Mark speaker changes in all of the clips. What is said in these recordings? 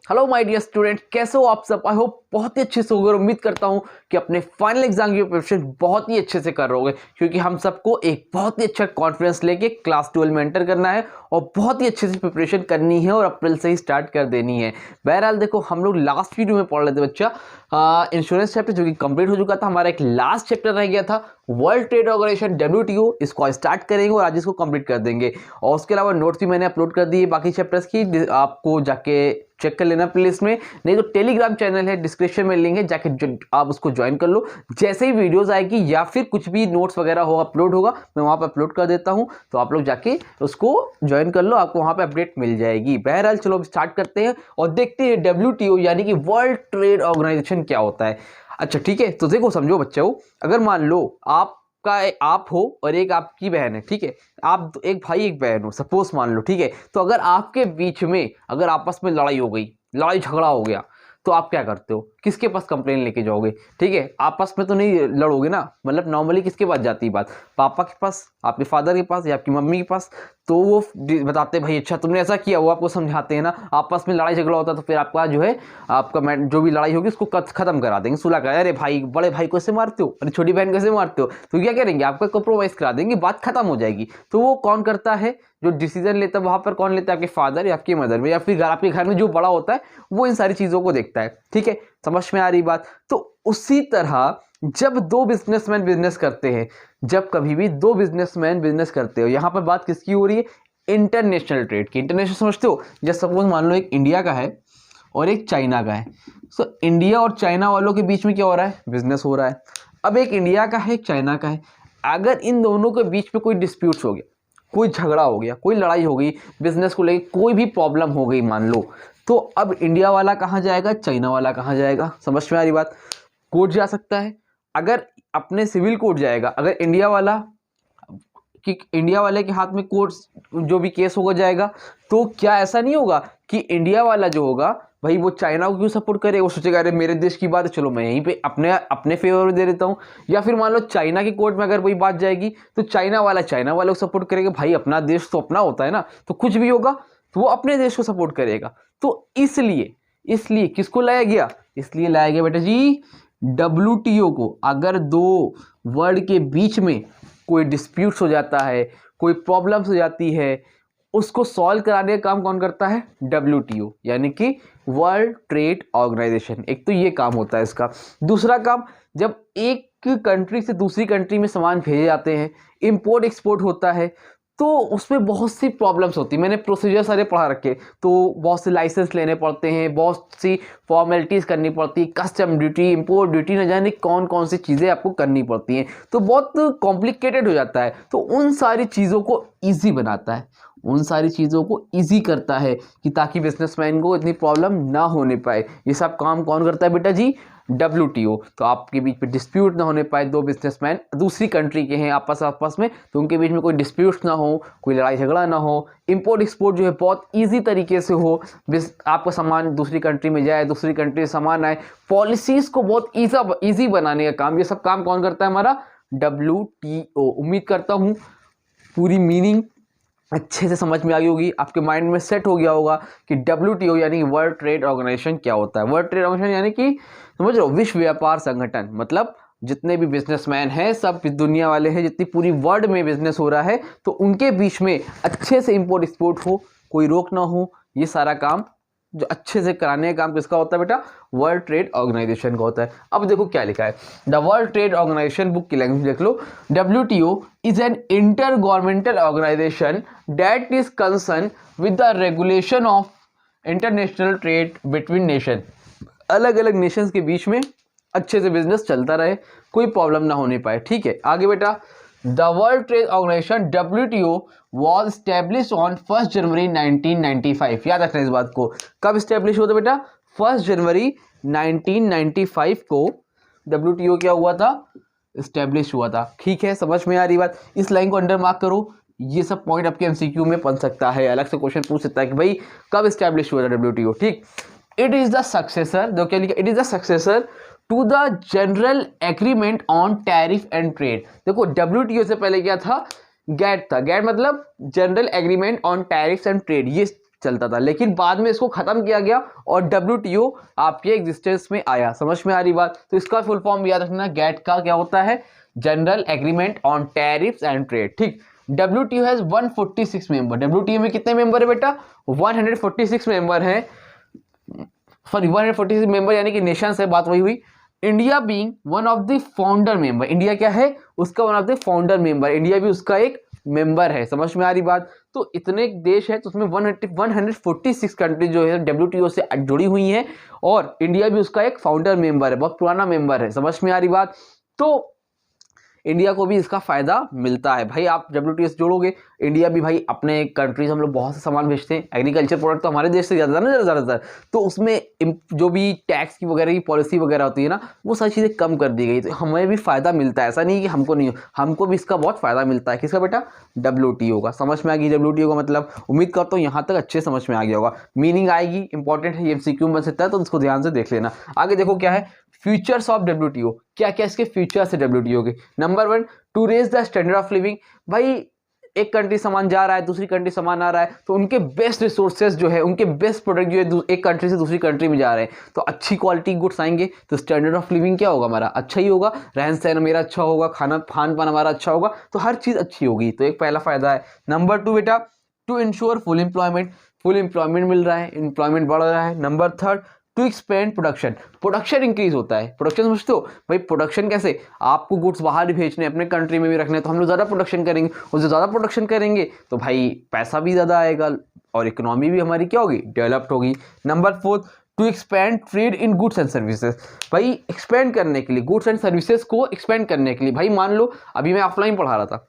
Speaker 1: Hello my dear student, कैसे हो आप सब। आई होप बहुत ही अच्छे से होगा और उम्मीद करता हूं कि अपने फाइनल एग्जाम की प्रिपरेशन बहुत ही अच्छे से कर रहे होगे, क्योंकि हम सबको एक बहुत ही अच्छा कॉन्फिडेंस लेके क्लास 12 में एंटर करना है और बहुत ही अच्छे से प्रिपरेशन करनी है और अप्रैल से ही स्टार्ट कर देनी है। बहरहाल देखो, हम लोग लास्ट वीडियो में पढ़ रहे थे बच्चा इंश्योरेंस चैप्टर, जो कि कंप्लीट हो चुका था। हमारा एक लास्ट चैप्टर रह गया था, वर्ल्ड ट्रेड ऑर्गेनाइजेशन WTO। इसको स्टार्ट करेंगे और आज इसको कंप्लीट कर देंगे। और उसके अलावा नोट्स भी मैंने अपलोड कर दिए बाकी चैप्टर्स की, आपको जाके चेक कर लेना प्लेलिस्ट में, नहीं तो टेलीग्राम चैनल है, डिस्क्रिप्शन में लिंक है, जाके आप उसको ज्वाइन कर लो। जैसे ही वीडियोस आएगी या फिर कुछ भी नोट्स वगैरह हो अपलोड होगा, मैं वहां पर अपलोड कर देता हूं, तो आप लोग जाके उसको ज्वाइन कर लो, आपको वहां पे अपडेट मिल जाएगी। बहरहाल चलो अब स्टार्ट करते हैं और देखते हैं WTO यानी कि वर्ल्ड ट्रेड ऑर्गेनाइजेशन क्या होता है। अच्छा ठीक है, तो देखो समझो बच्चों, अगर मान लो आप हो और एक आपकी बहन है, ठीक है। आप एक भाई एक बहन हो, सपोज मान लो, ठीक है। तो अगर आपके बीच में अगर आपस में लड़ाई हो गई, लड़ाई झगड़ा हो गया, तो आप क्या करते हो, किसके पास कंप्लेन लेके जाओगे? ठीक है, आपस में तो नहीं लड़ोगे ना, मतलब नॉर्मली किसके पास जाती है बात? पापा के पास, आपके फादर के पास या आपकी मम्मी के पास। तो वो बताते भाई अच्छा तुमने ऐसा किया, वो आपको समझाते हैं ना। आपस में लड़ाई झगड़ा होता है तो फिर आपका जो है, आपका जो भी लड़ाई होगी उसको खत्म करा देंगे, सुलह करा। अरे भाई, बड़े भाई को ऐसे मारते हो, अरे छोटी बहन कैसे मारते हो, तो क्या करेंगे, आपका कॉम्प्रोमाइज करा देंगे, बात खत्म हो जाएगी। तो वो कौन करता है, जो डिसीजन लेता है वहां पर कौन लेता है? आपके फादर या आपकी मदर में, या फिर आपके घर में जो बड़ा होता है वो इन सारी चीजों को देखता है। ठीक है, समझ में आ रही बात? तो उसी तरह जब दो बिजनेसमैन बिजनेस करते हैं, जब कभी भी दो बिजनेसमैन बिजनेस करते हो, यहां पर बात किसकी हो रही है? इंटरनेशनल ट्रेड की। इंटरनेशनल समझते हो? जैसे सपोज मान लो एक इंडिया का है और एक चाइना का है। सो इंडिया और चाइना वालों के बीच में क्या हो रहा है? बिजनेस हो रहा है। अब एक इंडिया का है, एक चाइना का है। अगर इन दोनों के बीच में कोई डिस्प्यूट्स हो गया, कोई झगड़ा हो गया, कोई लड़ाई हो गई, बिजनेस को लेकर कोई भी प्रॉब्लम हो गई मान लो, तो अब इंडिया वाला कहाँ जाएगा, चाइना वाला कहाँ जाएगा? समझ में आ रही बात? कोर्ट जा सकता है। अगर अपने सिविल कोर्ट जाएगा, अगर इंडिया वाला कि इंडिया वाले के हाथ में कोर्ट जो भी केस होगा जाएगा, तो क्या ऐसा नहीं होगा कि इंडिया वाला जो होगा भाई वो चाइना को क्यों सपोर्ट करे? वो सोचेगा अरे मेरे देश की बात है, चलो मैं यहीं पे अपने अपने फेवर में दे देता हूँ। या फिर मान लो चाइना की कोर्ट में अगर वही बात जाएगी, तो चाइना वाला को सपोर्ट करेगा। भाई अपना देश तो अपना होता है ना, तो कुछ भी होगा तो वो अपने देश को सपोर्ट करेगा। तो इसलिए इसलिए किसको लाया गया? इसलिए लाया गया बेटा जी WTO को। अगर दो वर्ल्ड के बीच में कोई डिस्प्यूट्स हो जाता है, कोई प्रॉब्लम्स हो जाती है, उसको सॉल्व कराने का काम कौन करता है? WTO यानी कि वर्ल्ड ट्रेड ऑर्गेनाइजेशन। एक तो ये काम होता है इसका। दूसरा काम, जब एक कंट्री से दूसरी कंट्री में सामान भेजे जाते हैं, इंपोर्ट एक्सपोर्ट होता है, तो उसमें बहुत सी प्रॉब्लम्स होती है। मैंने प्रोसीजर सारे पढ़ा रखे, तो बहुत से लाइसेंस लेने पड़ते हैं, बहुत सी फॉर्मेलिटीज़ करनी पड़ती है, कस्टम ड्यूटी, इंपोर्ट ड्यूटी, न जाने कौन कौन सी चीज़ें आपको करनी पड़ती हैं। तो बहुत कॉम्प्लिकेटेड हो जाता है। तो उन सारी चीज़ों को ईजी बनाता है, उन सारी चीज़ों को ईजी करता है कि ताकि बिजनेसमैन को इतनी प्रॉब्लम ना होने पाए। ये सब काम कौन करता है बेटा जी? WTO। तो आपके बीच में डिस्प्यूट ना होने पाए, दो बिजनेसमैन दूसरी कंट्री के हैं आपस में, तो उनके बीच में कोई डिस्प्यूट ना हो, कोई लड़ाई झगड़ा ना हो, इंपोर्ट एक्सपोर्ट जो है बहुत ईजी तरीके से हो, आपका सामान दूसरी कंट्री में जाए, दूसरी कंट्री से सामान आए, पॉलिसीज को बहुत ईजी बनाने का काम, ये सब काम कौन करता है? हमारा WTO। उम्मीद करता हूँ पूरी मीनिंग अच्छे से समझ में आ गई होगी, आपके माइंड में सेट हो गया होगा कि WTO यानी कि वर्ल्ड ट्रेड ऑर्गेनाइजेशन क्या होता है। वर्ल्ड ट्रेड ऑर्गेनाइजेशन यानी कि समझ लो विश्व व्यापार संगठन, मतलब जितने भी बिजनेसमैन हैं, सब दुनिया वाले हैं, जितनी पूरी वर्ल्ड में बिजनेस हो रहा है, तो उनके बीच में अच्छे से इंपोर्ट एक्सपोर्ट हो, कोई रोक ना हो, ये सारा काम जो अच्छे से कराने का काम किसका होता है बेटा? वर्ल्ड ट्रेड ऑर्गेनाइजेशन का होता है। अब देखो क्या लिखा है, the world trade organisation book की लैंग्वेज देख लो। WTO is an intergovernmental organization that is concerned with the regulation of international trade between nation। अलग अलग नेशंस के बीच में अच्छे से बिजनेस चलता रहे, कोई प्रॉब्लम ना होने पाए। ठीक है, आगे बेटा, the world trade organisation WTO was established on 1 January 1995। याद रखना इस बात को, कब स्टैब्लिश हुआ था बेटा? 1 जनवरी 1995 को WTO क्या हुआ था? स्टैब्लिश हुआ था। ठीक है, समझ में आ रही बात? इस लाइन को अंडर मार्क करो, ये सब पॉइंट आपके MCQ में बन सकता है, अलग से क्वेश्चन पूछ सकता है कि भाई कब स्टैब्लिश हुआ था WTO। ठीक, इट इज द सक्सेसर, देखो क्या लिखा, it is the successor to the general agreement on tariff and trade. देखो WTO से पहले क्या था? गैट था। गैट मतलब general agreement on tariff and trade. ये चलता था, लेकिन बाद में इसको खत्म किया गया और WTO आपके एग्जिस्टेंस में आया। समझ में आ रही बात? तो इसका फुल फॉर्म याद रखना, गेट का क्या होता है, general agreement on tariffs and trade. ठीक, WTO हैज 146 मेंबर। WTO में कितने मेंबर है बेटा? 146 मेंबर है, सॉरी 146 मेंबर यानी कि नेशंस है, बात वही हुई। India being one of the founder member, India क्या है उसका one of the founder member, India भी उसका एक मेंबर है। समझ में आ रही बात? तो इतने देश है तो उसमें 146 कंट्री जो है WTO से जुड़ी हुई हैं और इंडिया भी उसका एक फाउंडर मेंबर है, बहुत पुराना मेंबर है। समझ में आ रही बात? तो इंडिया को भी इसका फायदा मिलता है भाई। आप WTO से जोड़ोगे, इंडिया भी भाई अपने कंट्रीज, हम लोग बहुत से सामान भेजते हैं, एग्रीकल्चर प्रोडक्ट तो हमारे देश से ज़्यादा ना ज़्यादातर, तो उसमें जो भी टैक्स की वगैरह की पॉलिसी वगैरह होती है ना, वो सारी चीज़ें कम कर दी गई, तो हमें भी फायदा मिलता है। ऐसा नहीं कि हमको नहीं, हमको भी इसका बहुत फायदा मिलता है। किसका बेटा? WTO का। समझ में आ गई WTO का मतलब? उम्मीद करता हूँ यहाँ तक अच्छे समझ में आ गया होगा, मीनिंग आएगी, इंपॉर्टेंट है, MCQ में बन सकता है, तो उसको ध्यान से देख लेना। आगे देखो क्या है फ्यूचर्स ऑफ WTO, क्या क्या इसके फ्यूचर्स है WTO के। Number 1, to raise the standard of living. भाई एक कंट्री सामान जा रहा है, दूसरी कंट्री सामान आ रहा है, तो उनके बेस्ट रिसोर्सेज जो है, उनके बेस्ट प्रोडक्ट जो है एक कंट्री से दूसरी कंट्री में जा रहे हैं, तो अच्छी क्वालिटी गुड्स आएंगे, तो स्टैंडर्ड ऑफ लिविंग क्या होगा हमारा? अच्छा ही होगा, रहन सहन मेरा अच्छा होगा, खाना खान पान हमारा अच्छा होगा, तो हर चीज़ अच्छी होगी, तो एक पहला फायदा है। नंबर 2 बेटा, टू इंश्योर फुल एम्प्लॉयमेंट मिल रहा है, एम्प्लॉयमेंट बढ़ रहा है। Number 3, to expand production increase होता है। प्रोडक्शन समझते हो भाई? प्रोडक्शन कैसे? आपको गुड्स बाहर भी भेजने, अपने कंट्री में भी रखने, तो हम लोग ज़्यादा प्रोडक्शन करेंगे, और जो ज़्यादा प्रोडक्शन करेंगे तो भाई पैसा भी ज़्यादा आएगा और इकोनॉमी भी हमारी क्या होगी? डेवलप्ड होगी। Number 4, to expand trade in goods and services. भाई एक्सपेंड करने के लिए, गुड्स एंड सर्विसेज को एक्सपेंड करने के लिए, भाई मान लो अभी मैं ऑफलाइन पढ़ा रहा था,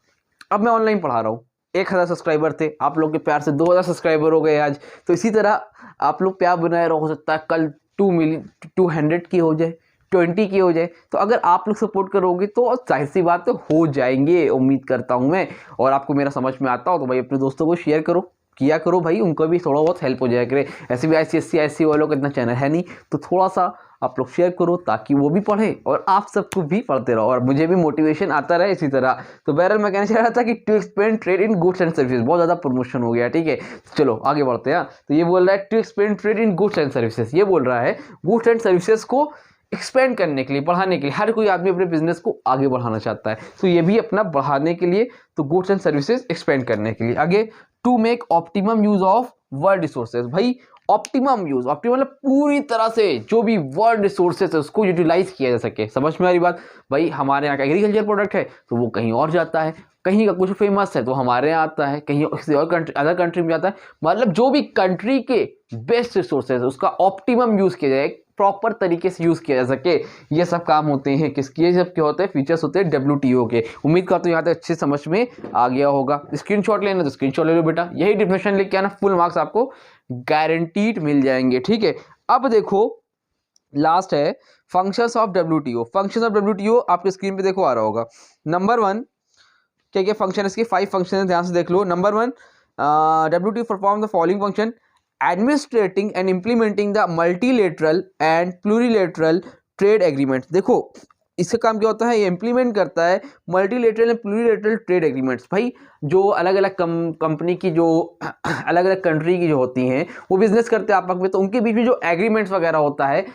Speaker 1: अब मैं ऑनलाइन पढ़ा रहा हूँ, 1000 सब्सक्राइबर थे, आप लोग के प्यार से 2000 सब्सक्राइबर हो गए आज, तो इसी तरह आप लोग प्यार बनाए रहो, हो सकता है कल 200 की हो जाए, 20 की हो जाए, तो अगर आप लोग सपोर्ट करोगे तो जाहिर सी बात है हो जाएंगे, उम्मीद करता हूँ मैं। और आपको मेरा समझ में आता हो तो भाई अपने दोस्तों को शेयर करो, किया करो भाई, उनको भी थोड़ा बहुत हेल्प हो जाए करे। ऐसे भी ICSE वालों का इतना चैनल है नहीं, तो थोड़ा सा आप लोग शेयर करो ताकि वो भी पढ़े और आप सबको भी पढ़ते रहो और मुझे भी मोटिवेशन आता रहे इसी तरह। तो बहरहाल मैं कहना चाह रहा था कि to expand trade in goods and services, बहुत ज़्यादा प्रमोशन हो गया, ठीक है, चलो आगे बढ़ते हैं। तो ये बोल रहा है to expand trade in goods and services, ये बोल रहा है गुड्स एंड सर्विसेज को एक्सपेंड करने के लिए, बढ़ाने के लिए। हर कोई आदमी अपने बिजनेस को आगे बढ़ाना चाहता है, तो ये भी अपना बढ़ाने के लिए, तो गुड्स एंड सर्विसेज एक्सपेंड करने के लिए। आगे, to make optimum use of world resources. भाई ऑप्टिमम यूज, ऑप्टिमम मतलब पूरी तरह से जो भी वर्ल्ड रिसोर्सेज है उसको यूटिलाइज किया जा सके। समझ में आ रही बात? भाई हमारे यहाँ का एग्रीकल्चर प्रोडक्ट है तो वो कहीं और जाता है, कहीं का कुछ फेमस है तो हमारे यहाँ आता है, कहीं किसी और कंट्री, अदर कंट्री में जाता है। मतलब जो भी कंट्री के बेस्ट रिसोर्सेज है उसका ऑप्टिमम यूज किया जाए, प्रॉपर तरीके से यूज किया जा सके, ये सब काम होते हैं किसके? ये सब क्या होते हैं? फीचर्स होते हैं WTO के। उम्मीद करता हूँ यहाँ तक अच्छे समझ में आ गया होगा। स्क्रीनशॉट लेना तो स्क्रीनशॉट ले लो बेटा, यही डिफिनेशन लिख के आना, फुल मार्क्स आपको गारंटीड मिल जाएंगे, ठीक है। अब देखो लास्ट है functions of WTO। Functions of WTO आपके स्क्रीन पे देखो आ रहा होगा। नंबर 1 क्या क्या फंक्शन, इसके 5 फंक्शन है, ध्यान से देख लो। Number 1, WTO perform the following function: administrating and implementing the multilateral and plurilateral trade agreements. देखो इसका काम क्या होता है, ये इम्प्लीमेंट करता है multilateral and plurilateral trade agreements. भाई जो अलग अलग कंपनी की, जो अलग अलग कंट्री की जो होती हैं वो बिजनेस करते हैं आपस में, तो उनके बीच में जो एग्रीमेंट्स वगैरह होता है,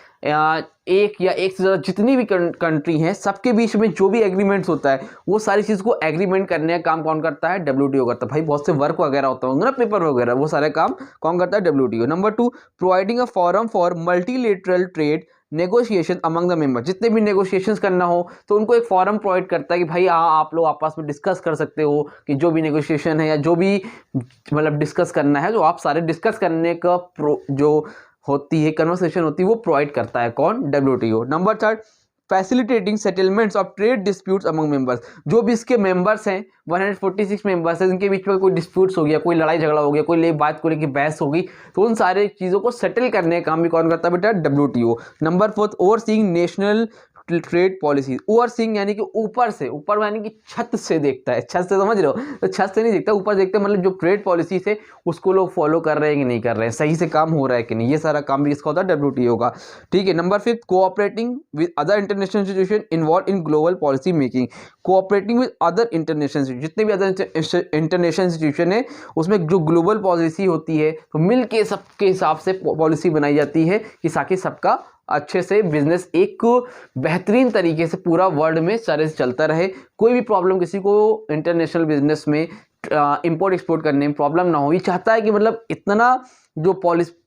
Speaker 1: एक या एक से ज़्यादा जितनी भी कंट्री हैं सबके बीच में जो भी एग्रीमेंट्स होता है वो सारी चीज़ को एग्रीमेंट करने का काम कौन करता है? WTO करता है। भाई बहुत से वर्क वगैरह होता होंगे ना, पेपर वगैरह, वो सारे काम कौन करता है? WTO। Number 2, providing a forum for multilateral trade negotiation among the member. जितने भी नेगोशिएशंस करना हो तो उनको एक फॉरम प्रोवाइड करता है कि भाई आप लोग आपस में डिस्कस कर सकते हो कि जो भी नेगोशिएशन है या जो भी मतलब डिस्कस करना है, जो आप सारे डिस्कस करने का जो होती है कन्वर्सेशन होती है वो प्रोवाइड करता है कौन? WTO। Number 3, facilitating settlements of trade disputes among members. जो भी इसके मेंबर्स हैं 146 मेंबर्स हैं, इनके बीच में कोई डिस्प्यूट्स हो गया, कोई लड़ाई झगड़ा हो गया, कोई बात को लेकर बहस हो गई, तो उन सारे चीज़ों को सेटल करने का काम भी कौन करता है बेटा? WTO। Number 4, overseeing national trade policies. Overseeing यानी कि ऊपर से, ऊपर यानी कि छत से देखता है, छत से समझ रहे हो, तो छत से नहीं देखता, ऊपर देखता है, मतलब जो ट्रेड पॉलिसी है उसको लोग फॉलो कर रहे हैं कि नहीं कर रहे हैं, सही से काम हो रहा है कि नहीं, ये सारा काम भी इसका होता है WTO का। ठीक है। Number 5, cooperating with other international institution involve in global policy making. Cooperating with other international, जितने भी अदर इंटरनेशनल इंस्टीट्यूशन है उसमें जो ग्लोबल पॉलिसी होती है तो मिल के सबके हिसाब से पॉलिसी बनाई जाती है कि ताकि सबका अच्छे से बिजनेस एक बेहतरीन तरीके से पूरा वर्ल्ड में सारे से चलता रहे, कोई भी प्रॉब्लम किसी को इंटरनेशनल बिजनेस में इंपोर्ट एक्सपोर्ट करने में प्रॉब्लम ना हो। ये चाहता है कि मतलब इतना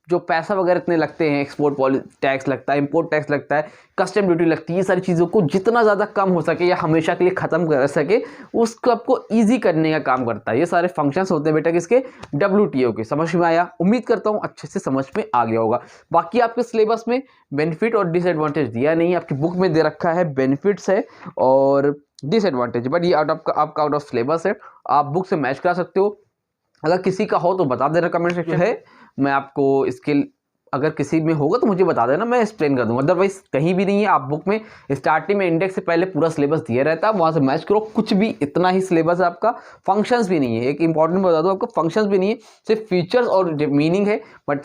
Speaker 1: जो पैसा वगैरह इतने लगते हैं, एक्सपोर्ट टैक्स लगता है, इंपोर्ट टैक्स लगता है, कस्टम ड्यूटी लगती है, ये सारी चीज़ों को जितना ज़्यादा कम हो सके या हमेशा के लिए ख़त्म कर सके उसको आपको ईजी करने का काम करता है। ये सारे फंक्शंस होते हैं बेटा किसके, WTO के। समझ में आया? उम्मीद करता हूँ अच्छे से समझ में आ गया होगा। बाकी आपके सिलेबस में बेनिफिट और डिसएडवांटेज दिया नहीं है, आपकी बुक में दे रखा है बेनिफिट्स है और डिसएडवांटेज, बट ये आपका आउट ऑफ सिलेबस है, आप बुक से मैच करा सकते हो। अगर किसी का हो तो बता देना कमेंट सेक्शन है, मैं आपको इसके अगर किसी में होगा तो मुझे बता देना, मैं एक्सप्लेन कर दूंगा। अदरवाइज कहीं भी नहीं है, आप बुक में स्टार्टिंग में इंडेक्स से पहले पूरा सिलेबस दिया रहता है, वहाँ से मैच करो, कुछ भी इतना ही सिलेबस है आपका। फंक्शंस भी नहीं है, एक इंपॉर्टेंट बता दो, आपका फंक्शंस भी नहीं है, सिर्फ फीचर्स और मीनिंग है, बट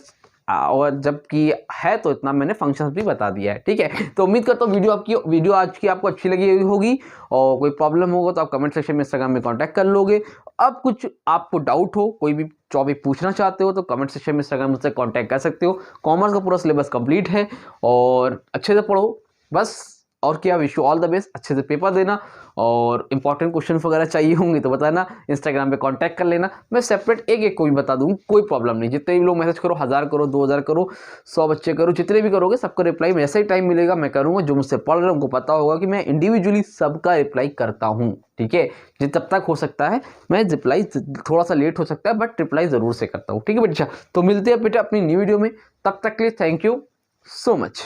Speaker 1: और जबकि है तो इतना मैंने फंक्शंस भी बता दिया है। ठीक है, तो उम्मीद करता हूँ वीडियो आज की आपको अच्छी लगी होगी, और कोई प्रॉब्लम होगा तो आप कमेंट सेक्शन में इंस्टाग्राम में कांटेक्ट कर लोगे। अब कुछ आपको डाउट हो, कोई भी टॉपिक पूछना चाहते हो तो कमेंट सेक्शन में इंस्टाग्राम से कांटेक्ट कर सकते हो। कॉमर्स का पूरा सिलेबस कंप्लीट है और अच्छे से पढ़ो बस, और क्या, wish you all the best. अच्छे से पेपर देना, और इंपॉर्टेंट क्वेश्चन वगैरह चाहिए होंगे तो बताना, इंस्टाग्राम पे कांटेक्ट कर लेना, मैं सेपरेट एक को भी बता दूंगा, कोई प्रॉब्लम नहीं। जितने भी लोग मैसेज करो, 1000 करो, 2000 करो, 100 बच्चे करो, जितने भी करोगे सबको रिप्लाई जैसे ही टाइम मिलेगा मैं करूँगा। जो मुझसे पढ़ रहे हैं उनको पता होगा कि मैं इंडिविजुअली सबका रिप्लाई करता हूँ। ठीक है, जब तक हो सकता है मैं रिप्लाई, थोड़ा सा लेट हो सकता है बट रिप्लाई ज़रूर से करता हूँ। ठीक है बेटा, तो मिलते हैं बेटा अपनी न्यू वीडियो में, तब तक के लिए थैंक यू सो मच।